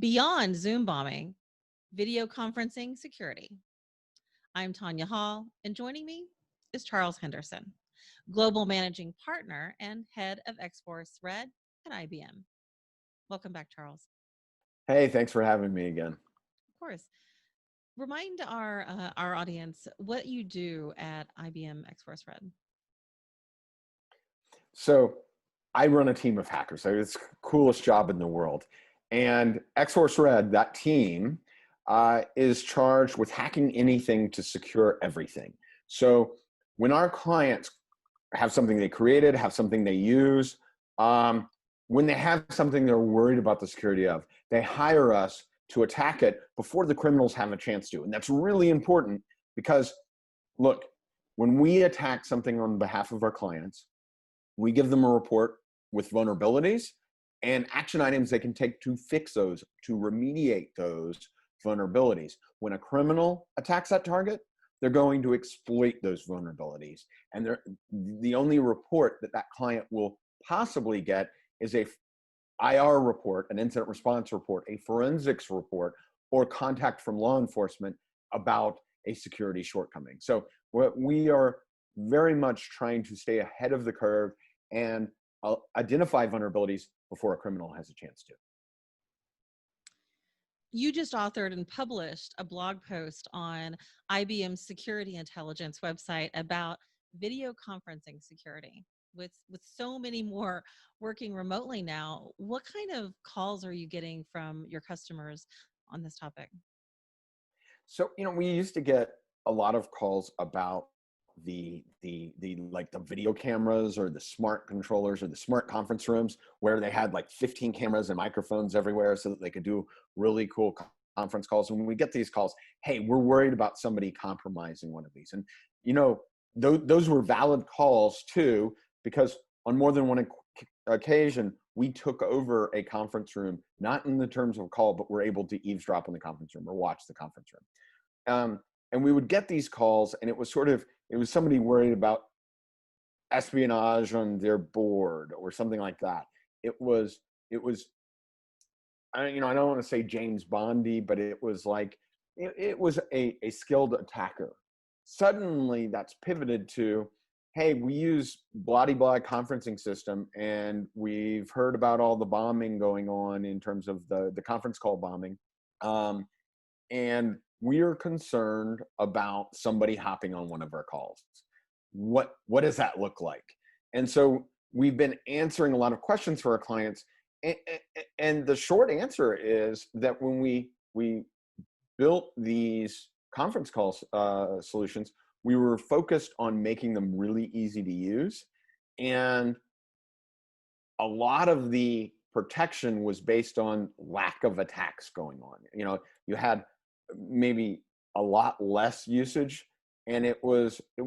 Beyond Zoom bombing, video conferencing security. I'm Tonya Hall, and joining me is Charles Henderson, Global Managing Partner and Head of XForce Red at IBM. Welcome back, Charles. Hey, thanks for having me again. Of course. Remind our audience what you do at IBM XForce Red. So I run a team of hackers. So it's the coolest job in the world. And XForce Red, that team, is charged with hacking anything to secure everything. So when our clients have something they created, have something they use, when they have something they're worried about the security of, they hire us to attack it before the criminals have a chance to. And that's really important because, look, when we attack something on behalf of our clients, we give them a report with vulnerabilities and action items they can take to fix those, to remediate those vulnerabilities. When a criminal attacks that target, they're going to exploit those vulnerabilities. And the only report that that client will possibly get is a IR report, an incident response report, a forensics report, or contact from law enforcement about a security shortcoming. So we are very much trying to stay ahead of the curve and identify vulnerabilities before a criminal has a chance to. You just authored and published a blog post on IBM's security intelligence website about video conferencing security. With so many more working remotely now, what kind of calls are you getting from your customers on this topic? So, we used to get a lot of calls about the like the video cameras or the smart controllers or the smart conference rooms where they had like 15 cameras and microphones everywhere so that they could do really cool conference calls. And when we get these calls, hey, we're worried about somebody compromising one of these. And those were valid calls too, because on more than one occasion we took over a conference room, not in the terms of a call, but we're able to eavesdrop on the conference room or watch the conference room. And we would get these calls, and it was somebody worried about espionage on their board or something like that. It was, I don't want to say James Bondy, but it was like, it was a skilled attacker. Suddenly that's pivoted to, hey, we use blah-de-blah conferencing system, and we've heard about all the bombing going on in terms of the conference call bombing. And we're concerned about somebody hopping on one of our calls. What does that look like? And so we've been answering a lot of questions for our clients. And the short answer is that when we built these conference call solutions, we were focused on making them really easy to use. And a lot of the protection was based on lack of attacks going on. You had maybe a lot less usage, and it was a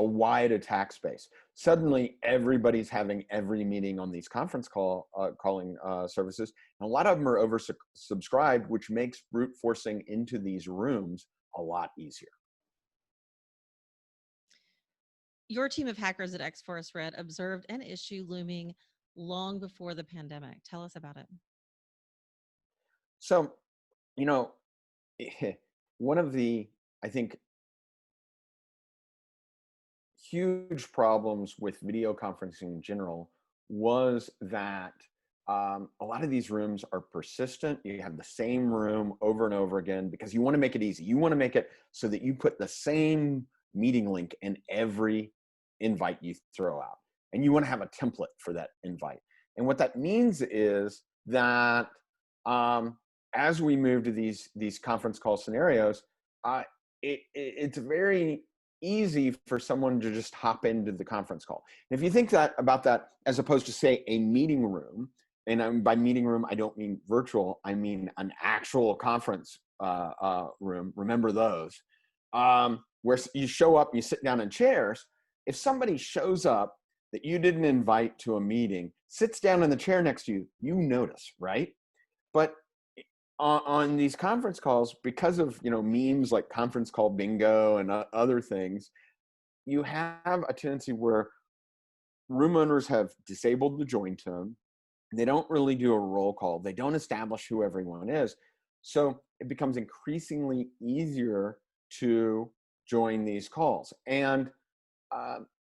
wide attack space. Suddenly everybody's having every meeting on these conference calling services, and a lot of them are oversubscribed, which makes brute forcing into these rooms a lot easier. Your team of hackers at XForce Red observed an issue looming long before the pandemic. Tell us about it. So, one of the, I think, huge problems with video conferencing in general was that a lot of these rooms are persistent. You have the same room over and over again because you want to make it easy. You want to make it so that you put the same meeting link in every invite you throw out. And you want to have a template for that invite. And what that means is that as we move to these conference call scenarios, it's very easy for someone to just hop into the conference call. And if you think about that, as opposed to say a meeting room, and by meeting room, I don't mean virtual, I mean an actual conference room. Remember those, where you show up, you sit down in chairs. If somebody shows up that you didn't invite to a meeting, sits down in the chair next to you, you notice, right? But on these conference calls, because of memes like conference call bingo and other things, you have a tendency where room owners have disabled the join tone, They don't really do a roll call. They don't establish who everyone is. So it becomes increasingly easier to join these calls. And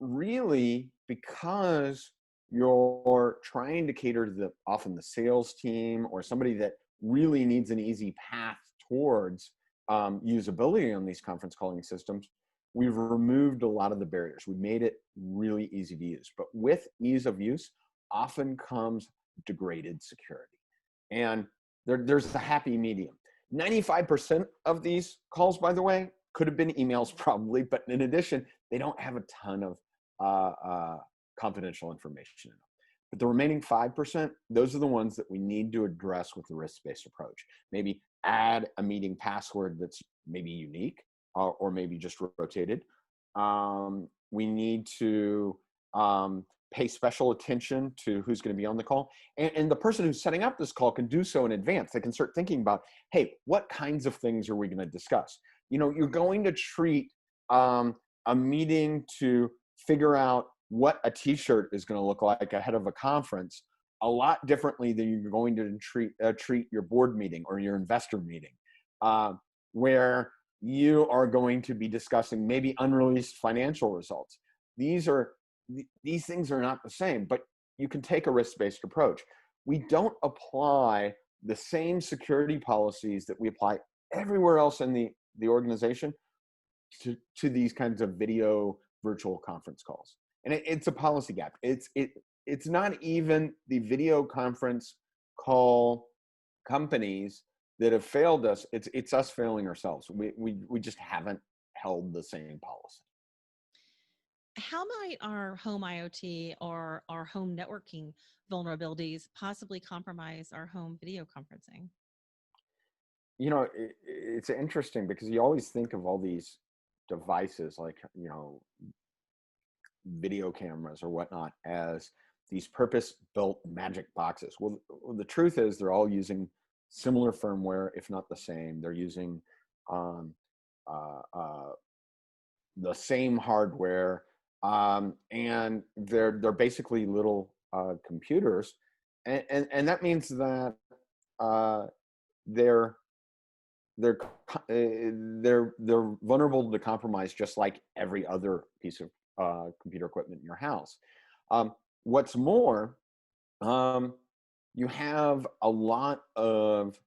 really, because you're trying to cater to often the sales team or somebody that really needs an easy path towards usability on these conference calling systems, we've removed a lot of the barriers. We made it really easy to use. But with ease of use often comes degraded security. And there's a happy medium. 95% of these calls, by the way, could have been emails probably, but in addition, they don't have a ton of confidential information in them. But the remaining 5%, those are the ones that we need to address with the risk-based approach. Maybe add a meeting password that's maybe unique or maybe just rotated. We need to pay special attention to who's going to be on the call. And the person who's setting up this call can do so in advance. They can start thinking about, hey, what kinds of things are we going to discuss? You know, you're going to treat a meeting to figure out what a t-shirt is going to look like ahead of a conference a lot differently than you're going to treat your board meeting or your investor meeting, where you are going to be discussing maybe unreleased financial results. These things are not the same, but you can take a risk-based approach. We don't apply the same security policies that we apply everywhere else in the organization to these kinds of video virtual conference calls. And it's a policy gap. It's not even the video conference call companies that have failed us. It's us failing ourselves. We just haven't held the same policy. How might our home IoT or our home networking vulnerabilities possibly compromise our home video conferencing? You know, it's interesting because you always think of all these devices like, you know, video cameras or whatnot as these purpose-built magic boxes. Well, the truth is they're all using similar firmware, if not the same. They're using the same hardware, and they're basically little computers, and that means that they're vulnerable to compromise just like every other piece of computer equipment in your house. What's more, you have a lot of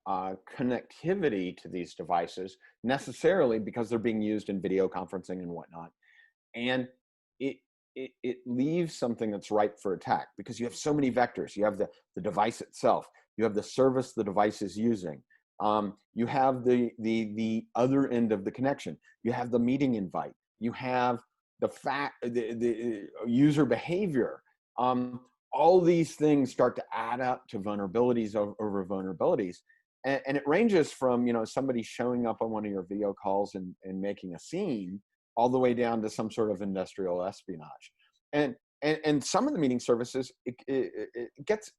connectivity to these devices necessarily because they're being used in video conferencing and whatnot. And it leaves something that's ripe for attack because you have so many vectors. You have the device itself. You have the service the device is using. You have the other end of the connection. You have the meeting invite. You have the user behavior. All these things start to add up to vulnerabilities over vulnerabilities. And it ranges from, you know, somebody showing up on one of your video calls and making a scene all the way down to some sort of industrial espionage. And some of the meeting services, it gets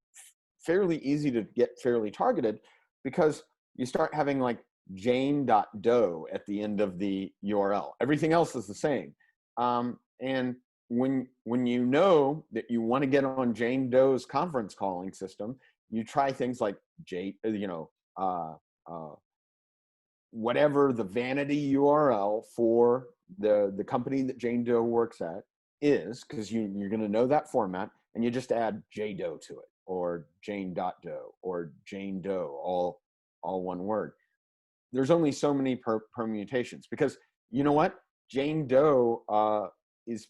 fairly easy to get fairly targeted because you start having like jane.doe at the end of the URL. Everything else is the same. And when you know that you want to get on Jane Doe's conference calling system, you try things like whatever the vanity URL for the company that Jane Doe works at is, because you're going to know that format, and you just add JDoe to it, or Jane.doe, or Jane Doe, all one word. There's only so many permutations, because you know what? Jane Doe is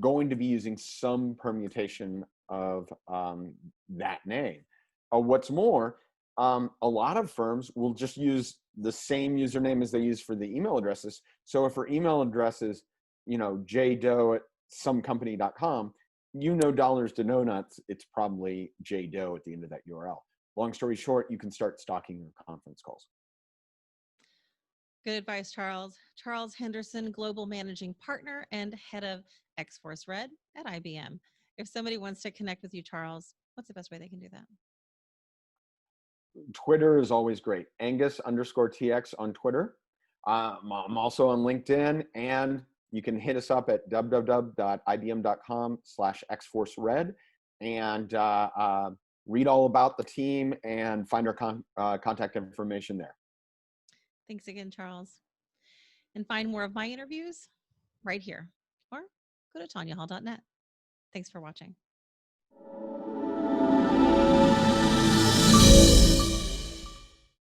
going to be using some permutation of that name. What's more, a lot of firms will just use the same username as they use for the email addresses. So if her email address is, you know, jdoe@somecompany.com, you know, dollars to no nuts, it's probably jdoe at the end of that URL. Long story short, you can start stalking your conference calls. Good advice, Charles. Charles Henderson, Global Managing Partner and Head of XForce Red at IBM. If somebody wants to connect with you, Charles, what's the best way they can do that? Twitter is always great. Angus_TX on Twitter. I'm also on LinkedIn, and you can hit us up at www.ibm.com/xforcered. And read all about the team and find our contact information there. Thanks again, Charles. And find more of my interviews right here, or go to tonyahall.net. Thanks for watching.